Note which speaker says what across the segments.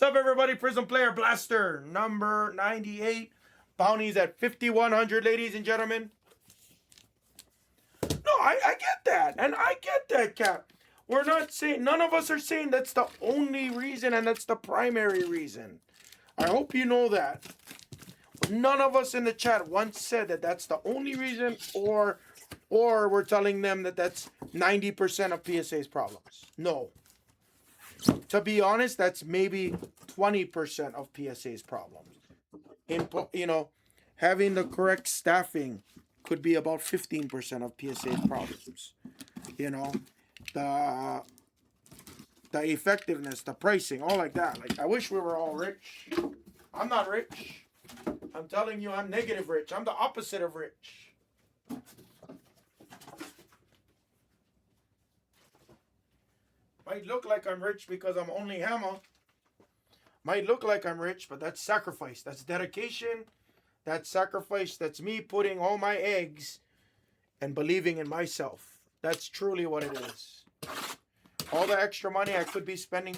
Speaker 1: What's up, everybody? Prizm Player Blaster number 98. Bounties at 5,100, ladies and gentlemen. No, I get that. And I get that, Cap. We're not saying, none of us are saying that's the only reason and that's the primary reason. I hope you know that. None of us in the chat once said that that's the only reason, or we're telling them that that's 90% of PSA's problems. No. To be honest, that's maybe 20% of PSA's problems. Having the correct staffing could be about 15% of PSA's problems. The effectiveness, the pricing, all like that. Like, I wish we were all rich. I'm not rich. I'm telling you, I'm negative rich. I'm the opposite of rich. Might look like I'm rich because I'm only hammer. Might look like I'm rich, but that's sacrifice. That's dedication. That's sacrifice. That's me putting all my eggs and believing in myself. That's truly what it is. All the extra money I could be spending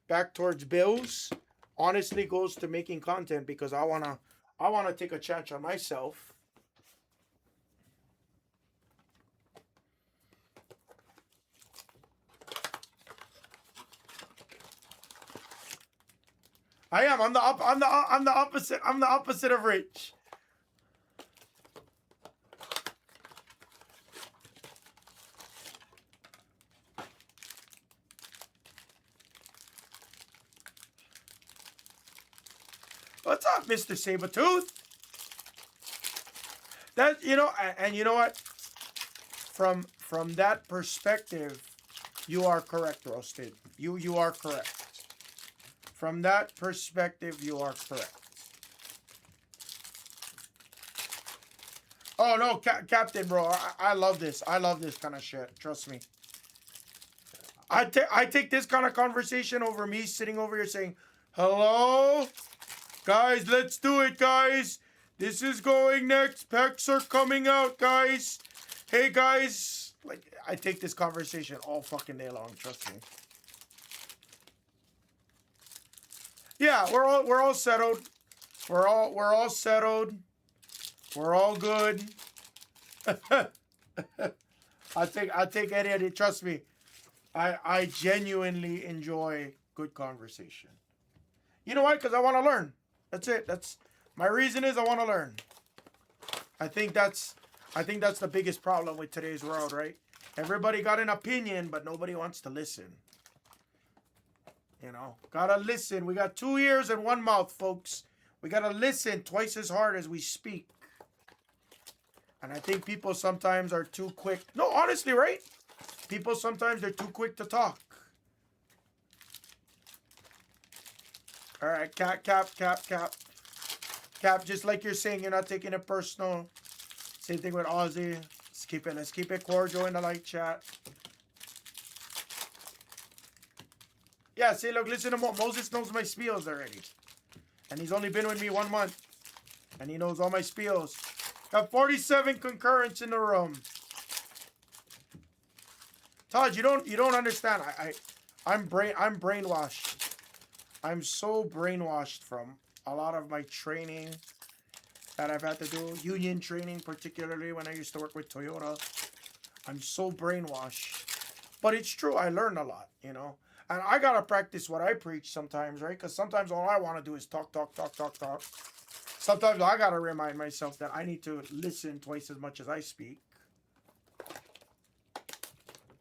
Speaker 1: back towards bills honestly goes to making content, because I wanna take a chance on myself. I am. I'm the opposite. I'm the opposite of rich. What's up, Mr. Sabretooth? That, and you know what? From that perspective, you are correct, Roasted. You are correct. From that perspective, you are correct. Oh, no, Captain, bro. I love this. I love this kind of shit. Trust me. I take this kind of conversation over me sitting over here saying, hello? Guys, let's do it, guys. This is going next. Packs are coming out, guys. Hey, guys. Like, I take this conversation all fucking day long. Trust me. Yeah, we're all settled. We're all settled. We're all good. I take any of it. Trust me. I genuinely enjoy good conversation. You know why? Because I want to learn. That's it. That's my reason, is I want to learn. I think that's the biggest problem with today's world, right? Everybody got an opinion, but nobody wants to listen. Gotta listen. We got 2 ears and 1 mouth, folks. We gotta listen twice as hard as we speak. And I think people sometimes are too quick. No, honestly, right? People sometimes, they're too quick to talk. All right, Cap. Cap, just like you're saying, you're not taking it personal. Same thing with Ozzy. Let's keep it cordial in the light chat. Yeah, see, look, listen to Moses knows my spiels already. And he's only been with me 1 month. And he knows all my spiels. Got 47 concurrents in the room. Todd, you don't understand. I'm brainwashed. I'm so brainwashed from a lot of my training that I've had to do. Union training, particularly when I used to work with Toyota. I'm so brainwashed. But it's true, I learned a lot, And I got to practice what I preach sometimes, right? Because sometimes all I want to do is talk. Sometimes I got to remind myself that I need to listen twice as much as I speak.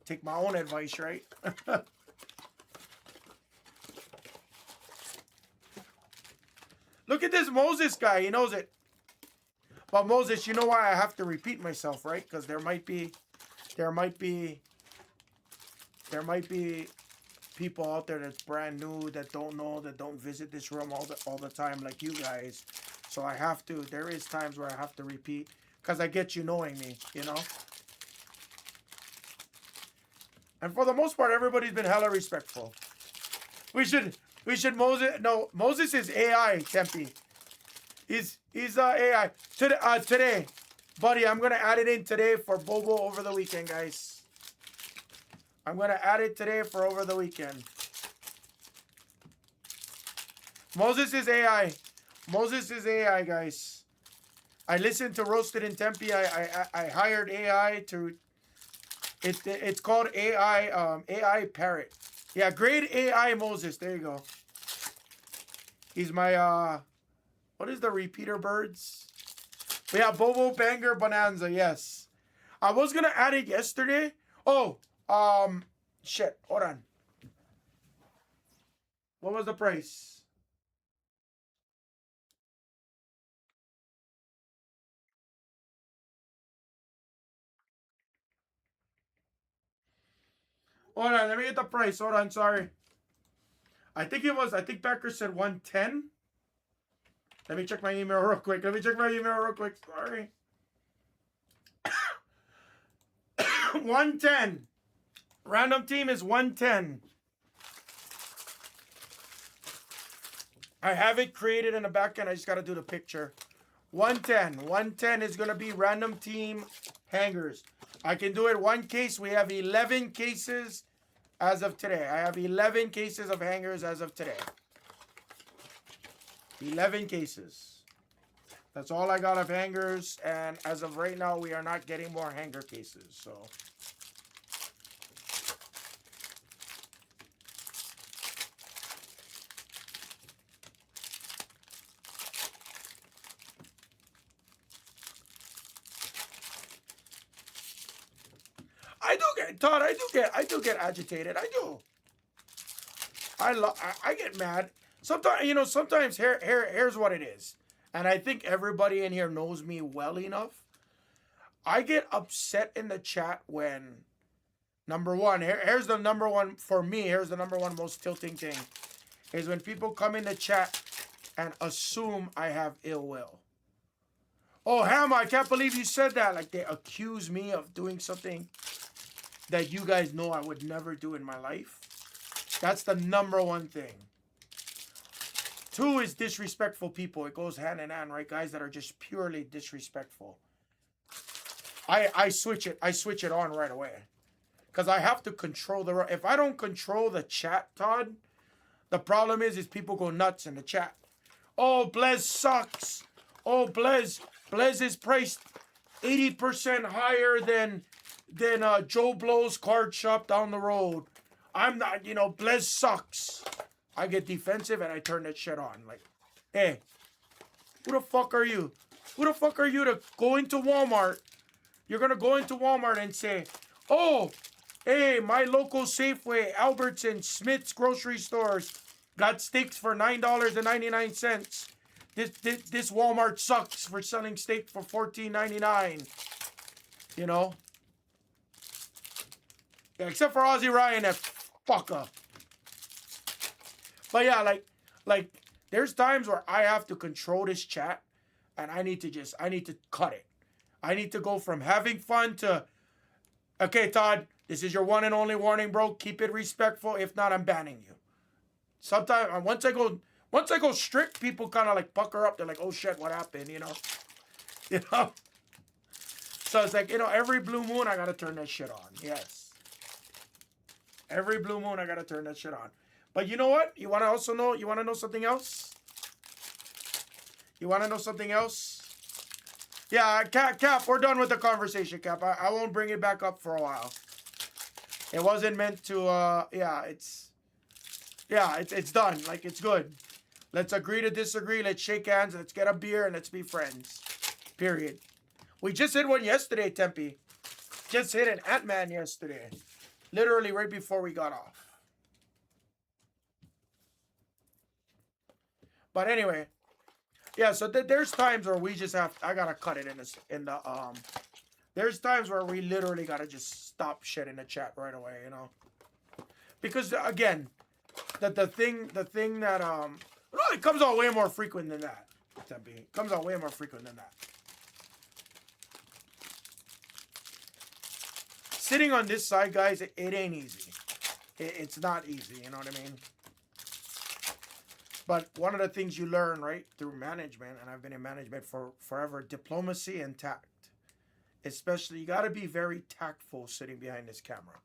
Speaker 1: Take my own advice, right? Look at this Moses guy. He knows it. But Moses, you know why I have to repeat myself, right? Because there might be people out there that's brand new, that don't know, that don't visit this room all the time like you guys. So I have to. There is times where I have to repeat, because I get you knowing me, And for the most part, everybody's been hella respectful. We should Moses. No, Moses is AI, Tempe. He's AI today, buddy. I'm gonna add it in today for Bobo over the weekend, guys. I'm gonna add it today for over the weekend. Moses is AI. Moses is AI, guys. I listened to Roasted in Tempe. I hired AI to. It's called AI Parrot. Yeah, grade AI Moses. There you go. He's my what is the repeater birds? Yeah, Bobo Banger Bonanza. Yes, I was gonna add it yesterday. Oh, shit. Hold on. What was the price? Hold on. Let me get the price. Hold on. Sorry. I think it was. I think Becker said 110. Let me check my email real quick. Sorry. 110. Random team is 110. I have it created in the back end. I just got to do the picture. 110. 110 is going to be random team hangers. I can do it one case. We have 11 cases as of today. I have 11 cases of hangers as of today. 11 cases. That's all I got of hangers. And as of right now, we are not getting more hanger cases. So I do get, Todd, I do get agitated. I do. I get mad. Sometimes here's what it is. And I think everybody in here knows me well enough. I get upset in the chat when, number one, here's the number one, for me, here's the number one most tilting thing, is when people come in the chat and assume I have ill will. Oh, Hammer, I can't believe you said that. Like, they accuse me of doing something that you guys know I would never do in my life. That's the number one thing. Two is disrespectful people. It goes hand in hand, right? Guys that are just purely disrespectful. I switch it. I switch it on right away. Because I have to control the... If I don't control the chat, Todd, the problem is people go nuts in the chat. Oh, Blez sucks. Oh, Blez is priced 80% higher than Joe Blow's card shop down the road. I'm not, Blez sucks. I get defensive and I turn that shit on. Like, hey, who the fuck are you? Who the fuck are you to go into Walmart? You're going to go into Walmart and say, oh, hey, my local Safeway, Albertson, Smith's grocery stores got steaks for $9.99. This Walmart sucks for selling steak for $14.99. Yeah, except for Ozzy Ryan, that fucker. But yeah, like there's times where I have to control this chat and I need to cut it. I need to go from having fun to, okay, Todd, this is your one and only warning, bro. Keep it respectful. If not, I'm banning you. Sometimes once I go strict, people kind of like pucker up. They're like, oh shit, what happened? So it's like, every blue moon I gotta turn that shit on. Yes. Every blue moon I gotta turn that shit on. But you know what? You want to know something else? Yeah, Cap, we're done with the conversation, Cap. I won't bring it back up for a while. It wasn't meant to, it's done. Like, it's good. Let's agree to disagree. Let's shake hands. Let's get a beer and let's be friends. Period. We just hit one yesterday, Tempe. Just hit an Ant-Man yesterday. Literally right before we got off. But anyway, yeah, so there's times where we just I gotta cut it there's times where we literally gotta just stop shit in the chat right away, because again, the thing that it comes out way more frequent than that. It comes out way more frequent than that. Sitting on this side, guys, it ain't easy. It's not easy, you know what I mean? But one of the things you learn, right, through management, and I've been in management for forever, diplomacy and tact. Especially, you got to be very tactful sitting behind this camera.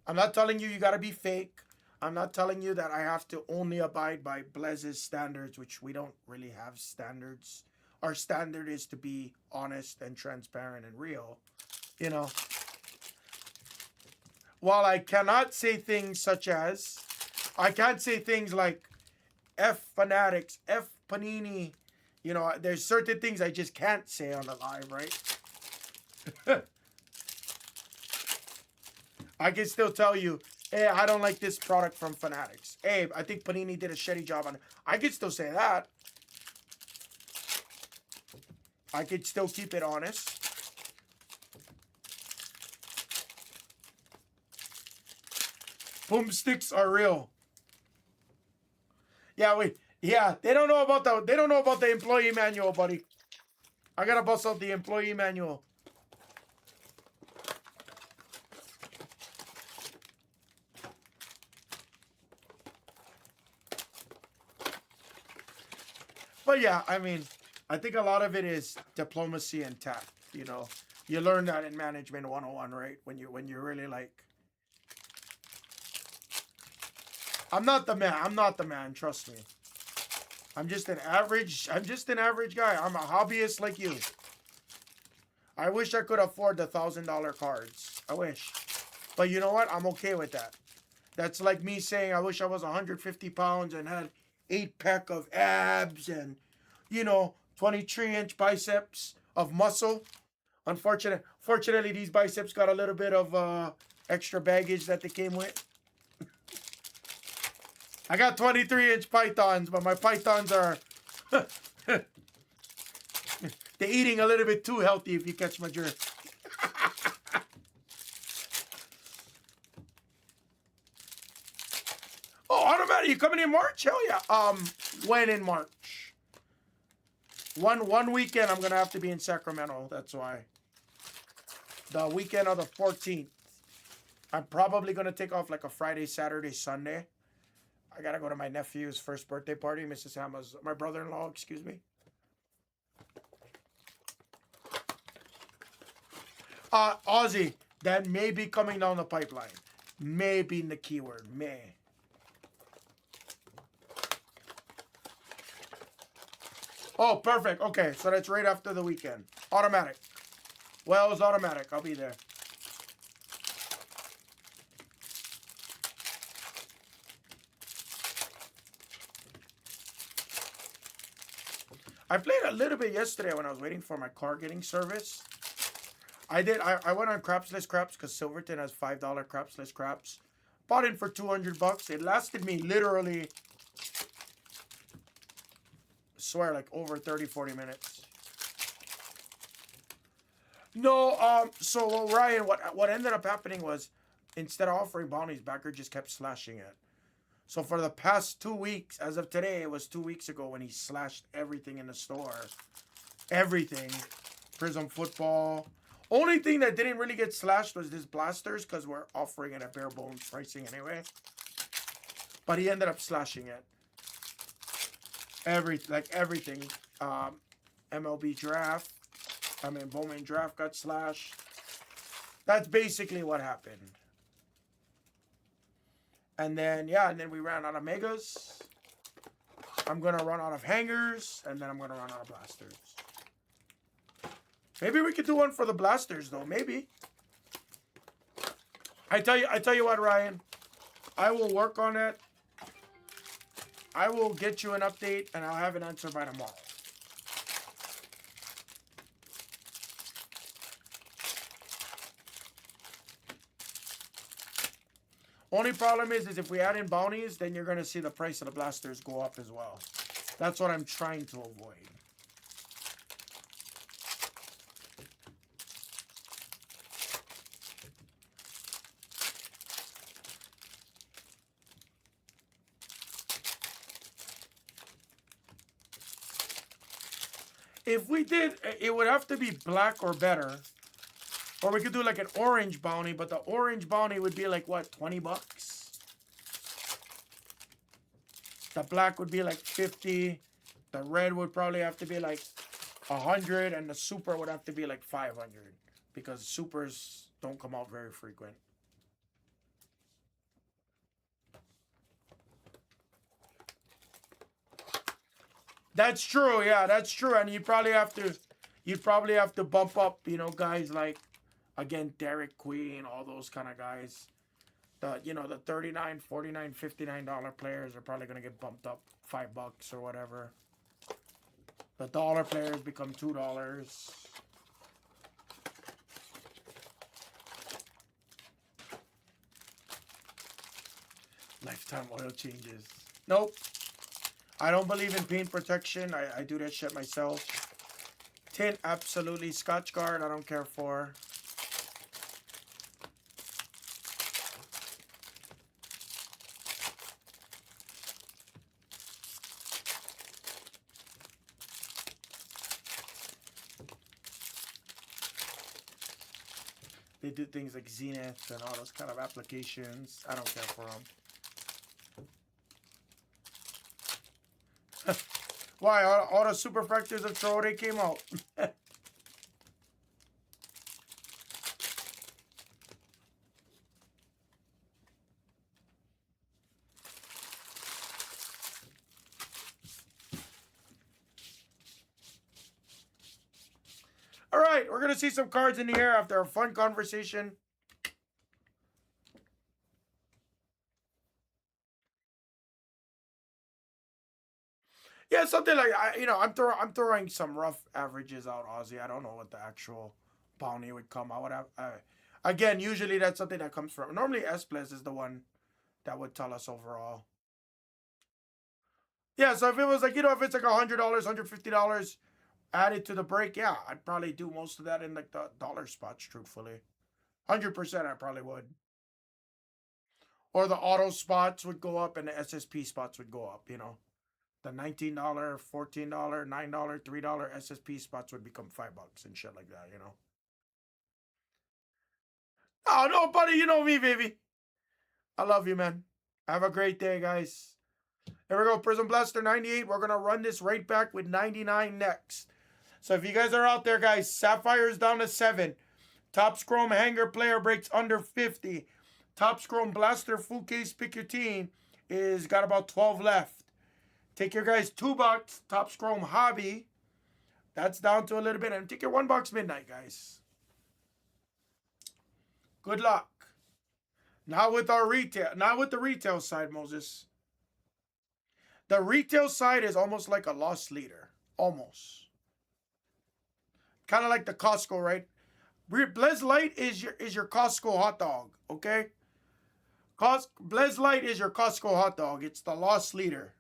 Speaker 1: I'm not telling you got to be fake. I'm not telling you that I have to only abide by Blez's standards, which we don't really have standards. Our standard is to be honest and transparent and real. You know, while I cannot say things such as, I can't say things like F Fanatics, F Panini. You know, there's certain things I just can't say on the live, right? I can still tell you, hey, I don't like this product from Fanatics. Hey, I think Panini did a shitty job on it. I could still say that. I could still keep it honest. Boomsticks are real. Yeah, they don't know about the employee manual, buddy. I gotta bust out the employee manual. But yeah, I mean, I think a lot of it is diplomacy and tact. You know, you learn that in management 101, right? When you're really like, I'm not the man. Trust me. I'm just an average guy. I'm a hobbyist like you. I wish I could afford the $1,000 cards. I wish. But you know what? I'm okay with that. That's like me saying I wish I was 150 pounds and had 8-pack of abs and, 23-inch biceps of muscle. Fortunately, these biceps got a little bit of extra baggage that they came with. I got 23-inch pythons, but my pythons are they're eating a little bit too healthy, if you catch my drift. Oh, automatic! You coming in March? Hell yeah! When in March? One weekend I'm gonna have to be in Sacramento. That's why. The weekend of the 14th. I'm probably gonna take off like a Friday, Saturday, Sunday. I gotta go to my nephew's first birthday party, my brother-in-law, excuse me. Aussie, that may be coming down the pipeline. May being the keyword, may. Oh, perfect. Okay, so that's right after the weekend. Automatic. Well, it's automatic. I'll be there. I played a little bit yesterday when I was waiting for my car getting service. I went on Crapsless Craps because Silverton has $5 Crapsless Craps. Bought in for $200. It lasted me literally, I swear, like over 30, 40 minutes. No, so Ryan, what ended up happening was, instead of offering bounties, Backer just kept slashing it. So for the past 2 weeks, as of today, it was 2 weeks ago when he slashed everything in the store. Everything. Prizm football. Only thing that didn't really get slashed was this blasters because we're offering it at bare bones pricing anyway. But he ended up slashing it. Everything. MLB draft. Bowman draft got slashed. That's basically what happened. And then we ran out of megas. I'm going to run out of hangers. And then I'm going to run out of blasters. Maybe we could do one for the blasters, though. Maybe. I tell you what, Ryan. I will work on it. I will get you an update, and I'll have an answer by tomorrow. Only problem is if we add in bounties, then you're going to see the price of the blasters go up as well. That's what I'm trying to avoid. If we did, it would have to be black or better. Or we could do like an orange bounty, but the orange bounty would be like, what, 20 bucks? The black would be like 50. The red would probably have to be like 100. And the super would have to be like 500. Because supers don't come out very frequent. That's true. Yeah, that's true. And you'd probably have to bump up, you know, guys like, again, Derek Queen, all those kind of guys. The, you know, the $39, $49, $59 players are probably going to get bumped up $5 or whatever. The dollar players become $2. Lifetime oil changes. Nope. I don't believe in paint protection. I do that shit myself. Tint, absolutely. Scotch Guard, I don't care for. They do things like Zenith and all those kind of applications. I don't care for them. Why? All the superfractors of Troy came out. All right, we're going to see some cards in the air after a fun conversation. Yeah, something like, I'm throwing some rough averages out, Aussie. I don't know what the actual bounty would come. I would have, again, usually that's something that comes from, normally Blez is the one that would tell us overall. Yeah, so if it was like, if it's like $100, $150 added to the break, yeah, I'd probably do most of that in like the dollar spots, truthfully. 100% I probably would. Or the auto spots would go up and the SSP spots would go up, The $19, $14, $9, $3 SSP spots would become $5 and shit like that, Oh, no, buddy, you know me, baby. I love you, man. Have a great day, guys. Here we go, Prizm Blaster 98. We're going to run this right back with 99 next. So if you guys are out there, guys, Sapphire's down to 7. Top Chrome Hanger Player breaks under 50. Top Chrome Blaster Full Case Pick Your Team is got about 12 left. Take your guys $2. Top Chrome Hobby. That's down to a little bit. And take your $1 Midnight, guys. Good luck. Not with our retail. Not with the retail side, Moses. The retail side is almost like a loss leader. Almost. Kind of like the Costco, right? Blez Light is your Costco hot dog, okay? Blez Light is your Costco hot dog. It's the loss leader.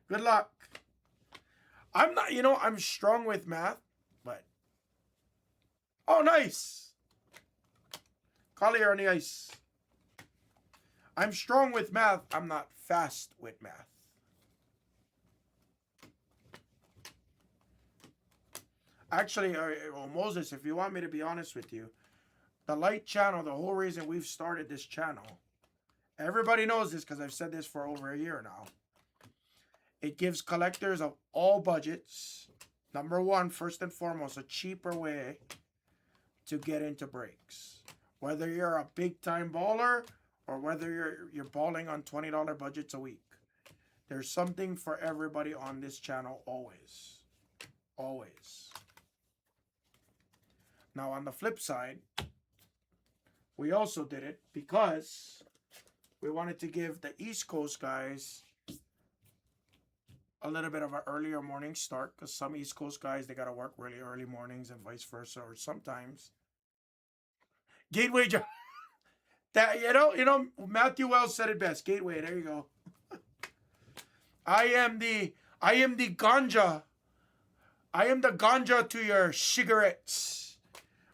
Speaker 1: Good luck. I'm not, I'm strong with math, but. Oh, nice. Collier on the ice. I'm strong with math. I'm not fast with math. Actually, well, Moses, if you want me to be honest with you, the Light channel, the whole reason we've started this channel, everybody knows this because I've said this for over a year now. It gives collectors of all budgets, number one, first and foremost, a cheaper way to get into breaks. Whether you're a big-time baller or whether you're balling on $20 budgets a week. There's something for everybody on this channel always. Always. Now, on the flip side, we also did it because we wanted to give the East Coast guys a little bit of an earlier morning start because some East Coast guys, they got to work really early mornings and vice versa, or sometimes. Gateway, that, Matthew Wells said it best. Gateway, there you go. I am the ganja. I am the ganja to your cigarettes.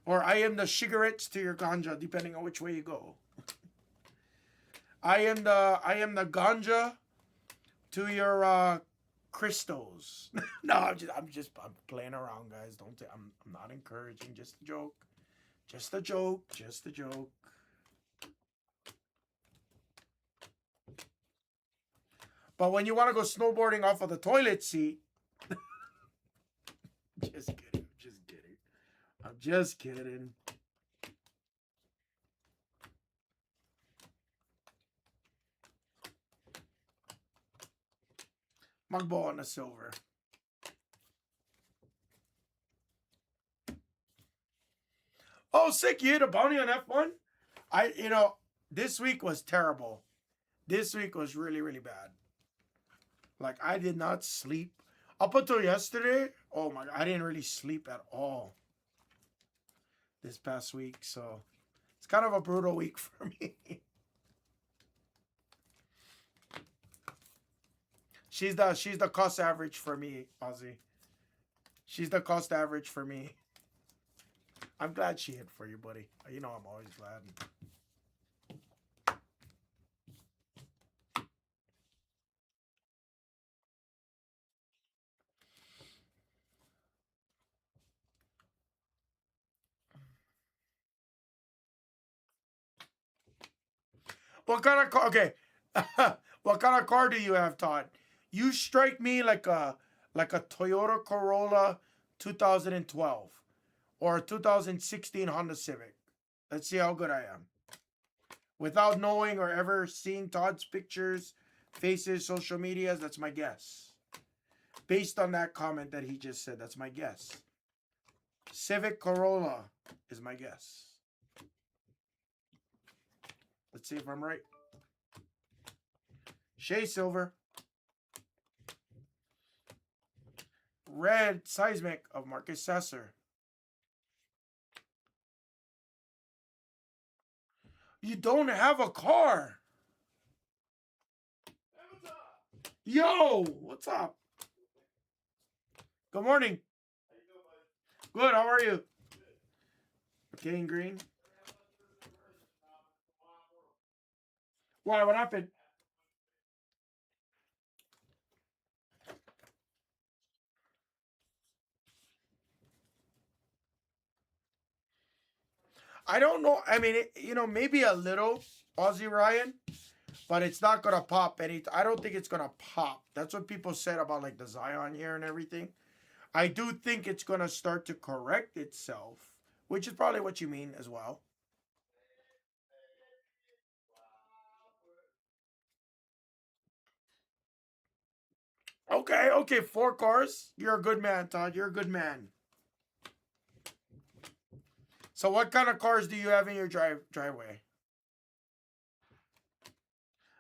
Speaker 1: Or I am the cigarettes to your ganja, depending on which way you go. I am the ganja to your crystals. No, I'm playing around, guys. I'm not encouraging, just a joke. Just a joke, just a joke. But when you want to go snowboarding off of the toilet seat, just kidding, I'm just kidding. Magbo on the silver. Oh, sick! You hit a bounty on F1. This week was terrible. This week was really, really bad. Like, I did not sleep up until yesterday. Oh my God, I didn't really sleep at all this past week. So it's kind of a brutal week for me. She's the cost average for me, Ozzy. She's the cost average for me. I'm glad she hit for you, buddy. You know I'm always glad. What kind of car? Okay. What kind of car do you have, Todd? You strike me like a Toyota Corolla 2012 or a 2016 Honda Civic. Let's see how good I am. Without knowing or ever seeing Todd's pictures, faces, social medias, that's my guess. Based on that comment that he just said, that's my guess. Civic Corolla is my guess. Let's see if I'm right. Shea Silver. Red Seismic of Marcus Sasser. You don't have a car. Yo, what's up? Good morning. Good, how are you? Okay, in green. Why, what happened? I don't know. I mean, maybe a little, Aussie Ryan, but it's not going to pop I don't think it's going to pop. That's what people said about like the Zion here and everything. I do think it's going to start to correct itself, which is probably what you mean as well. Okay, 4 cars. You're a good man, Todd. You're a good man. So what kind of cars do you have in your driveway?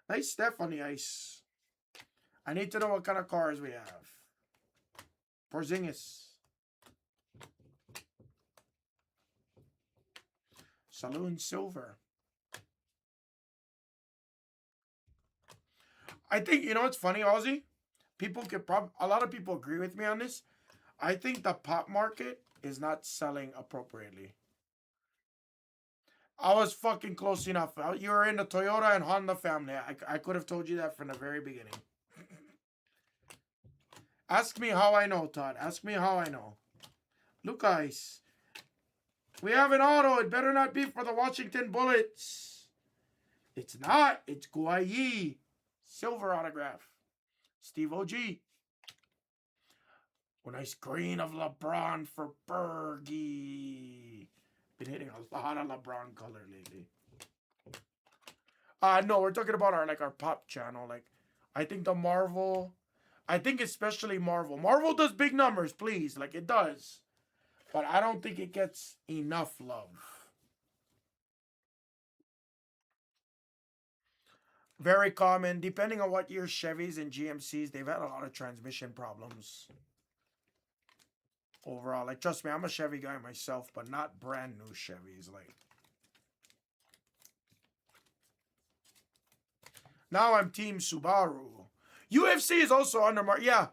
Speaker 1: Nice Steph on the ice. I need to know what kind of cars we have. Porzingis. Saloon Silver. I think, it's funny, Ozzy? A lot of people agree with me on this. I think the pop market is not selling appropriately. I was fucking close enough. You were in the Toyota and Honda family. I could have told you that from the very beginning. Ask me how I know, Todd. Ask me how I know. Look, guys. We have an auto. It better not be for the Washington Bullets. It's not. It's Guayi. Silver autograph. Steve OG. A nice green of LeBron for Bergie. Been hitting a lot of LeBron color lately. No, we're talking about our pop channel. Like, I think the Marvel. I think especially Marvel. Marvel does big numbers, please. Like, it does. But I don't think it gets enough love. Very common. Depending on what year Chevys and GMCs, they've had a lot of transmission problems. Overall, like, trust me, I'm a Chevy guy myself, but not brand new Chevys. Like, now I'm Team Subaru. UFC is also under mark. Yeah.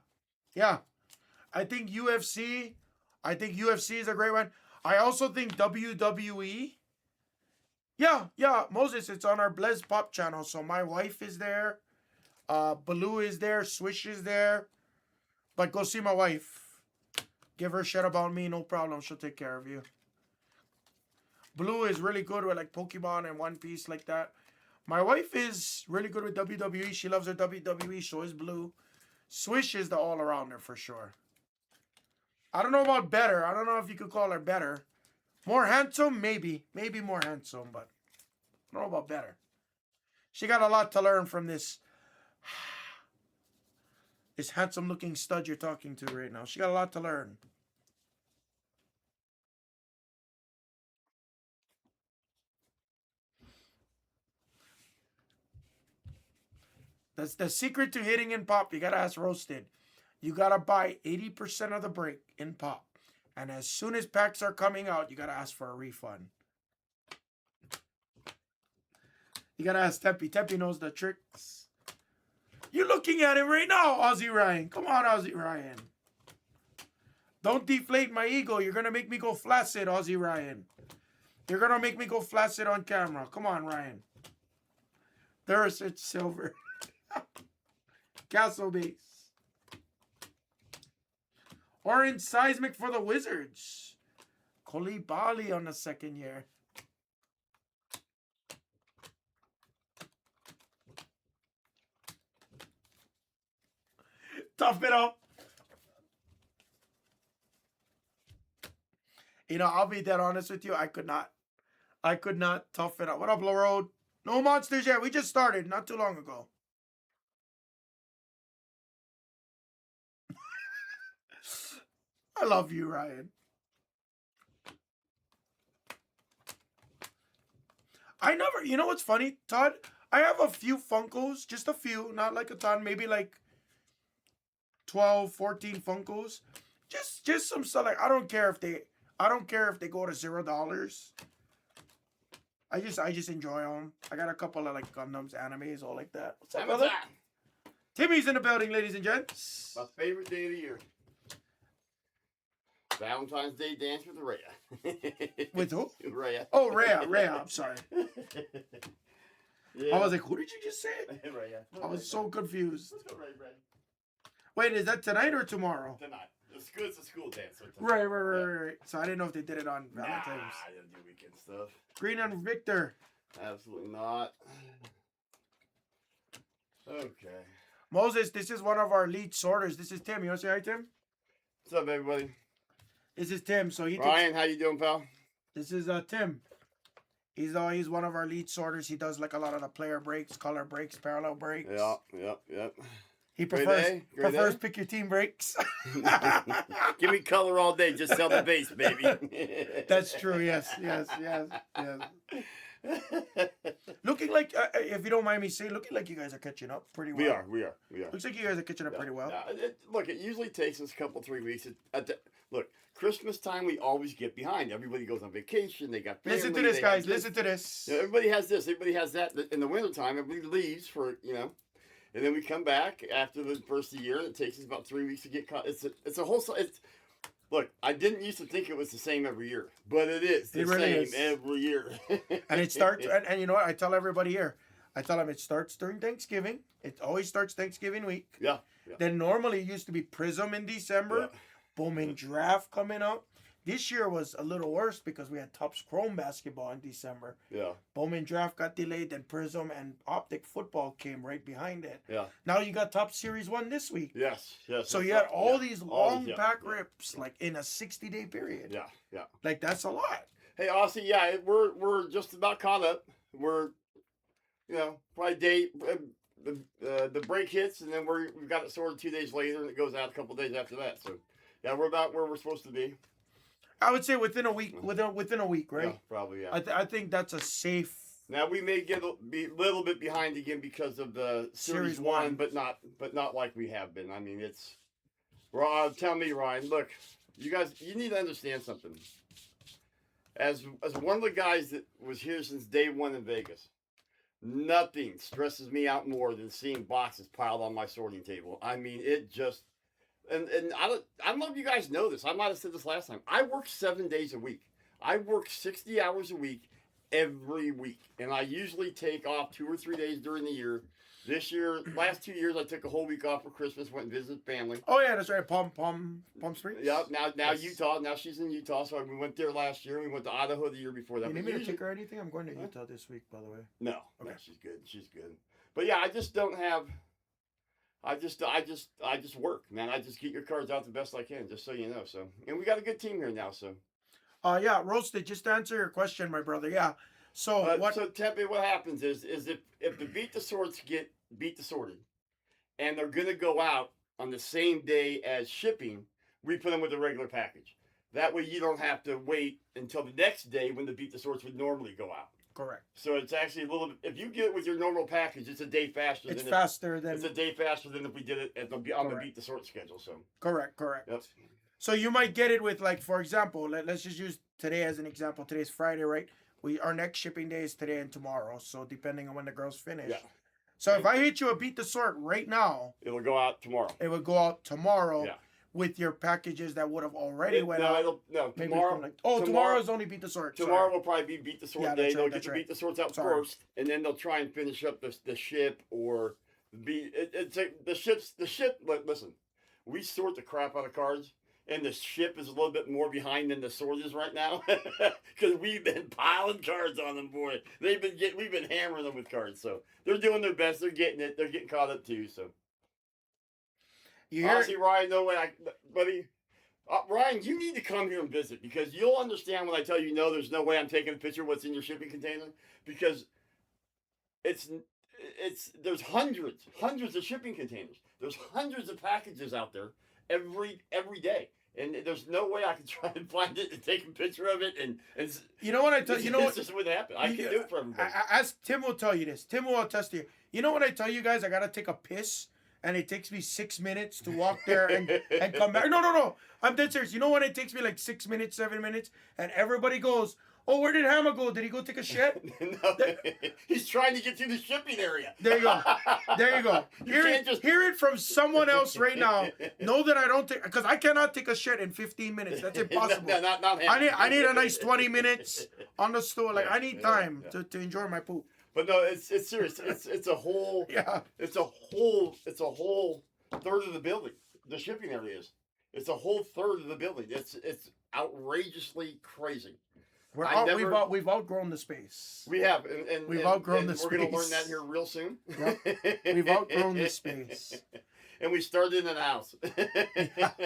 Speaker 1: I think UFC is a great one. I also think WWE. Yeah, Moses, it's on our Blez Pop channel. So my wife is there. Baloo is there. Swish is there. But go see my wife. Give her shit about me, no problem. She'll take care of you. Blue is really good with like Pokemon and One Piece like that. My wife is really good with WWE. She loves her WWE. So is Blue. Swish is the all-arounder for sure. I don't know about better. I don't know if you could call her better. More handsome? Maybe. Maybe more handsome, but I don't know about better. She got a lot to learn from this this handsome-looking stud you're talking to right now. She got a lot to learn. That's the secret to hitting in pop. You got to ask Roasted. You got to buy 80% of the break in pop. And as soon as packs are coming out, you got to ask for a refund. You got to ask Tempe. Tempe knows the tricks. You're looking at him right now, Aussie Ryan. Come on, Aussie Ryan. Don't deflate my ego. You're going to make me go flaccid, Aussie Ryan. You're going to make me go flaccid on camera. Come on, Ryan. There's it's silver. Castle base. Orange seismic for the Wizards. Koulibaly on the second year. Tough it up. You know, I'll be dead honest with you. I could not tough it up. What up, Low Road? No monsters yet. We just started not too long ago. I love you, Ryan. You know what's funny, Todd? I have a few Funkos, just a few, not like a ton, maybe like 12, 14 Funkos. Just some stuff like I don't care if they go to $0. I just enjoy them. I got a couple of like Gundams, animes, all like that. What's up, brother? Timmy's in the building, ladies and gents.
Speaker 2: My favorite day of the year. Valentine's Day dance with Rhea.
Speaker 1: With who?
Speaker 2: Rhea.
Speaker 1: Oh, Rhea. I'm sorry.
Speaker 2: Yeah.
Speaker 1: I was like, who did you just say?
Speaker 2: Rhea.
Speaker 1: I was so confused.
Speaker 2: Let's go, Ray.
Speaker 1: Wait, is that tonight or tomorrow?
Speaker 2: Tonight. It's a school dance. So
Speaker 1: Right. So I didn't know if they did it on Valentine's.
Speaker 2: Nah, I didn't do weekend stuff.
Speaker 1: Green and Victor.
Speaker 2: Absolutely not. Okay.
Speaker 1: Moses, this is one of our lead sorters. This is Tim. You want to say hi, Tim?
Speaker 2: What's up, everybody?
Speaker 1: This is Tim. So
Speaker 2: Ryan, how you doing, pal?
Speaker 1: This is Tim. He's one of our lead sorters. He does like a lot of the player breaks, color breaks, parallel breaks.
Speaker 2: Yep.
Speaker 1: He
Speaker 2: Great
Speaker 1: prefers
Speaker 2: day.
Speaker 1: pick your team breaks.
Speaker 2: Give me color all day. Just sell the base, baby.
Speaker 1: That's true. Yes. Looking like, if you don't mind me saying, looking like you guys are catching up pretty well.
Speaker 2: We are.
Speaker 1: Looks like you guys are catching up pretty well.
Speaker 2: Look, it usually takes us a couple, 3 weeks. Look, Christmas time, we always get behind. Everybody goes on vacation. They got family.
Speaker 1: Listen to this, guys. Listen to this.
Speaker 2: Everybody has this. Everybody has that. In the wintertime, everybody leaves for, and then we come back after the first of the year. It takes us about 3 weeks to get caught. It's a whole. Look, I didn't used to think it was the same every year, but it is the same every year.
Speaker 1: And it starts, and you know what? I tell everybody here, I tell them it starts during Thanksgiving. It always starts Thanksgiving week.
Speaker 2: Yeah.
Speaker 1: Then normally it used to be Prizm in December.
Speaker 2: Yeah.
Speaker 1: Booming draft coming up. This year was a little worse because we had Topps Chrome basketball in December.
Speaker 2: Yeah.
Speaker 1: Bowman draft got delayed, then Prizm and Optic football came right behind it.
Speaker 2: Yeah.
Speaker 1: Now you got Topps Series 1 this week.
Speaker 2: Yes.
Speaker 1: So you had all these long pack rips like in a 60-day period.
Speaker 2: Yeah.
Speaker 1: Like that's a lot.
Speaker 2: Hey, Aussie, yeah, we're just about caught up. We're, probably the break hits, and then we've got it sorted 2 days later, and it goes out a couple days after that. So, yeah, we're about where we're supposed to be.
Speaker 1: I would say within a week. Within a week, right?
Speaker 2: Yeah, probably, yeah.
Speaker 1: I think that's a safe.
Speaker 2: Now we may be a little bit behind again because of the Series 1, but not like we have been. I mean, it's. Tell me, Ryan. Look, you guys, you need to understand something. As one of the guys that was here since day one in Vegas, nothing stresses me out more than seeing boxes piled on my sorting table. I mean, it just. And I don't know if you guys know this. I might have said this last time. I work 7 days a week. I work 60 hours a week every week. And I usually take off 2 or 3 days during the year. This year, last 2 years, I took a whole week off for Christmas, went and visited family.
Speaker 1: Oh, yeah, that's right. Palm Springs?
Speaker 2: Yeah, now yes. Utah. Now she's in Utah. So we went there last year. We went to Idaho the year before that.
Speaker 1: You need me to take her or anything? I'm going to Utah this week, by the way.
Speaker 2: No.
Speaker 1: Okay.
Speaker 2: No, she's good. But yeah, I just don't have... I just work, man. I just get your cards out the best I can, just so you know. So, and we got a good team here now. So,
Speaker 1: yeah, Roasted. Just to answer your question, my brother. Yeah. So what?
Speaker 2: So Tempe, what happens is if the beat the sorts get beat the sorted, and they're gonna go out on the same day as shipping, we put them with a regular package. That way you don't have to wait until the next day when the Beat the Sorts would normally go out.
Speaker 1: Correct.
Speaker 2: So it's actually a little bit, if you get it with your normal package, it's a day faster.
Speaker 1: It's faster than.
Speaker 2: It's a day faster than if we did it on the Beat the Sort schedule. So.
Speaker 1: Correct.
Speaker 2: Yep.
Speaker 1: So you might get it with, like, for example, let's just use today as an example. Today's Friday, right? Our next shipping day is today and tomorrow. So depending on when the girls finish.
Speaker 2: Yeah.
Speaker 1: So if I hit you a Beat the Sort right now,
Speaker 2: it'll go out tomorrow.
Speaker 1: It would go out tomorrow.
Speaker 2: Yeah.
Speaker 1: With your packages that would have already went out.
Speaker 2: Tomorrow.
Speaker 1: Tomorrow's only Beat the Sort.
Speaker 2: Tomorrow will probably be Beat the Sort day. They'll get the Beat the Sorts out first, and then they'll try and finish up the ship or the ship. Listen, we sort the crap out of cards, and the ship is a little bit more behind than the sort is right now because we've been piling cards on them, boy. We've been hammering them with cards, so they're doing their best. They're getting it. They're getting caught up too. So. Honestly, Ryan, no way, buddy. Ryan, you need to come here and visit because you'll understand when I tell you no. There's no way I'm taking a picture of what's in your shipping container because there's hundreds of shipping containers. There's hundreds of packages out there every day, and there's no way I can try and find it and take a picture of it. And
Speaker 1: you know what I tell you know
Speaker 2: this just wouldn't happen. I can do it for everybody.
Speaker 1: As Tim will tell you this. Tim will attest to you. You know when I tell you guys I gotta take a piss. And it takes me 6 minutes to walk there and come back. No. I'm dead serious. You know when it takes me like 6 minutes, 7 minutes? And everybody goes, oh, where did Hammer go? Did he go take a shit?
Speaker 2: No, he's trying to get through the shipping area.
Speaker 1: There you go. Hear it from someone else right now. Know that I don't take, because I cannot take a shit in 15 minutes. That's impossible.
Speaker 2: No, not
Speaker 1: I need a nice 20 minutes on the stool. Like, I need time to enjoy my poop.
Speaker 2: But no, it's serious. It's a whole it's a whole third of the building. The shipping area is. It's a whole third of the building. It's outrageously crazy.
Speaker 1: We've outgrown the space.
Speaker 2: We have, and
Speaker 1: we've outgrown the space.
Speaker 2: We're going to learn that here real soon.
Speaker 1: Yep. We've outgrown the space.
Speaker 2: And we started in a house.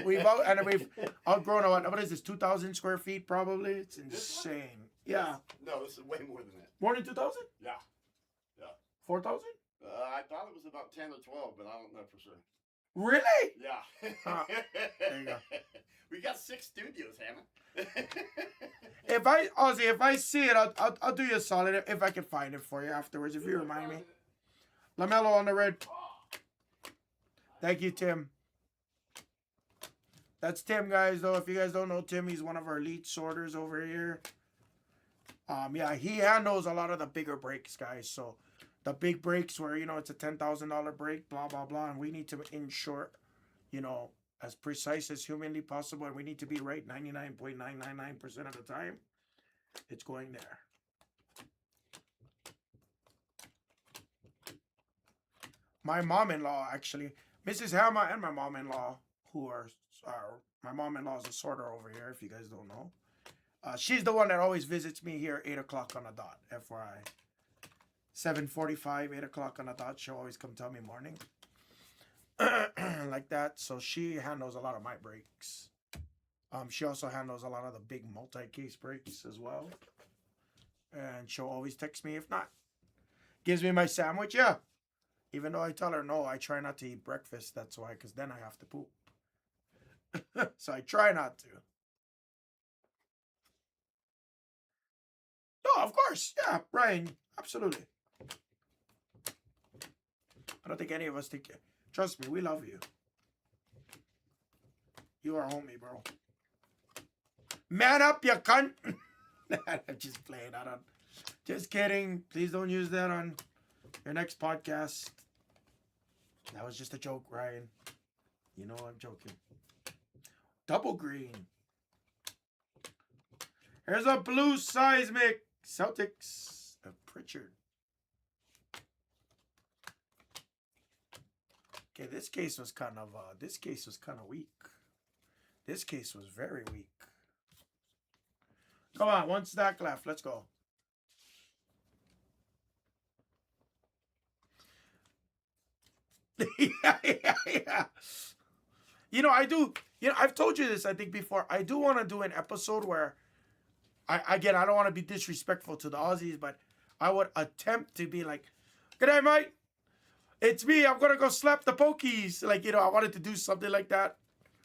Speaker 1: We've outgrown what is this? 2,000 square feet probably. It's insane. Yeah.
Speaker 2: No, this is way more than that.
Speaker 1: More than 2,000?
Speaker 2: Yeah.
Speaker 1: 4,000?
Speaker 2: I thought it was about 10 or 12, but I don't know for sure.
Speaker 1: Really?
Speaker 2: Yeah.
Speaker 1: There you go.
Speaker 2: We got 6 studios, Hammond.
Speaker 1: If I see it, I'll do you a solid if I can find it for you afterwards. If you remind me. LaMelo on the red. Thank you, Tim. That's Tim, guys. Though, if you guys don't know Tim, he's one of our lead sorters over here. Yeah, he handles a lot of the bigger breaks, guys. So the big breaks where, it's a $10,000 break, blah, blah, blah. And we need to ensure, as precise as humanly possible. And we need to be right 99.999% of the time. It's going there. My mom-in-law, actually, Mrs. Hammer and my mom-in-law, who are my mom-in-law is a sorter over here, if you guys don't know. She's the one that always visits me here 8 o'clock on the dot, FYI. 7:45, 8 o'clock on the dot. She'll always come tell me morning. Like that. So she handles a lot of my breaks. She also handles a lot of the big multi-case breaks as well. And she'll always text me if not. Gives me my sandwich, yeah. Even though I tell her no, I try not to eat breakfast. That's why, because then I have to poop. So I try not to. No, of course. Yeah, Ryan. Absolutely. I don't think any of us think it. Trust me, we love you. You are homie, bro. Man up, you cunt. I'm just playing. Just kidding. Please don't use that on your next podcast. That was just a joke, Ryan. You know I'm joking. Double green. Here's a blue seismic. Celtics of Pritchard. Okay, this case was kind of weak. This case was very weak. Come on, one stack left. Let's go. Yeah. I do. I've told you this, I think, before. I do want to do an episode where I don't want to be disrespectful to the Aussies, but I would attempt to be like, "Good day, mate. It's me. I'm gonna go slap the pokies. Like, I wanted to do something like that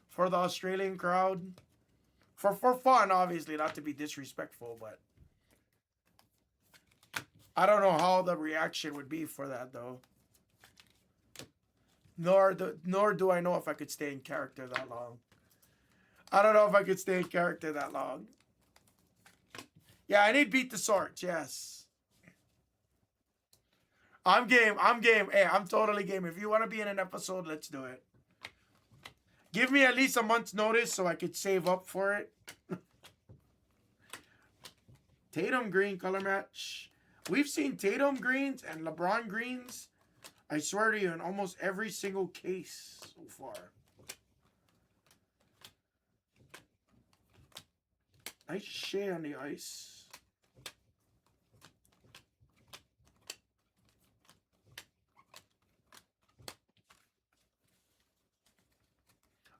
Speaker 1: for the Australian crowd. For fun, obviously, not to be disrespectful, but I don't know how the reaction would be for that though. Nor do I know if I could stay in character that long. I don't know if I could stay in character that long. Yeah, I need beat the swords, yes. I'm game. Hey, I'm totally game. If you want to be in an episode, let's do it. Give me at least a month's notice so I could save up for it. Tatum green color match. We've seen Tatum greens and LeBron greens, I swear to you, in almost every single case so far. Nice shade on the ice.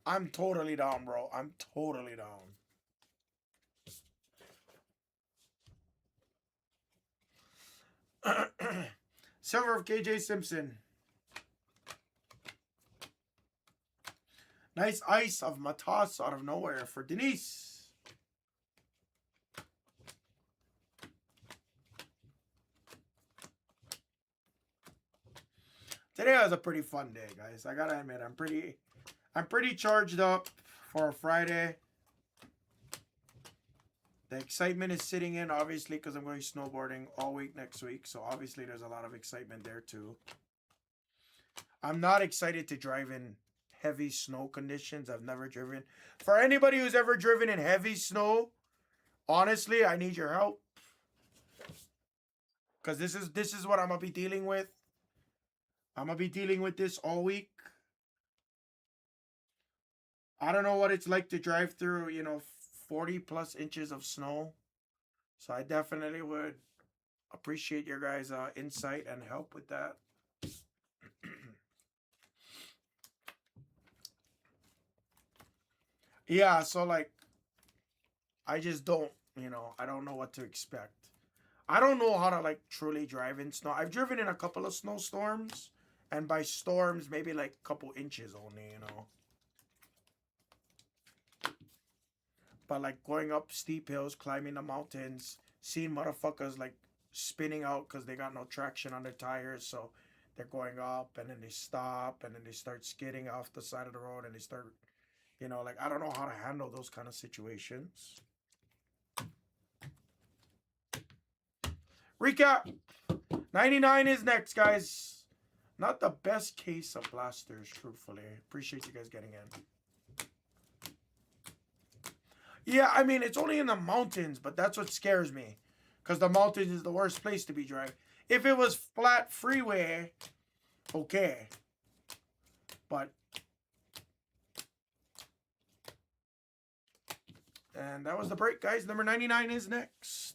Speaker 1: I'm totally down, bro. I'm totally down. Silver of KJ Simpson. Nice ice of Matas out of nowhere for Denise. Today was a pretty fun day, guys. I gotta admit, I'm pretty charged up for a Friday. The excitement is sitting in, obviously, because I'm going snowboarding all week next week. So, obviously, there's a lot of excitement there, too. I'm not excited to drive in heavy snow conditions. I've never driven. For anybody who's ever driven in heavy snow, honestly, I need your help. Because this is what I'm going to be dealing with. I'm going to be dealing with this all week. I don't know what it's like to drive through, 40 plus inches of snow. So I definitely would appreciate your guys' insight and help with that. Yeah, so like, I just don't, I don't know what to expect. I don't know how to like truly drive in snow. I've driven in a couple of snowstorms, and by storms, maybe like a couple inches only, But like going up steep hills, climbing the mountains, seeing motherfuckers like spinning out because they got no traction on their tires, so they're going up and then they stop and then they start skidding off the side of the road and they start, like I don't know how to handle those kind of situations. Recap. 99 is next, guys. Not the best case of blasters, truthfully. Appreciate you guys getting in. Yeah, I mean, it's only in the mountains, but that's what scares me. Because the mountains is the worst place to be driving. If it was flat freeway, okay. But. And that was the break, guys. Number 99 is next.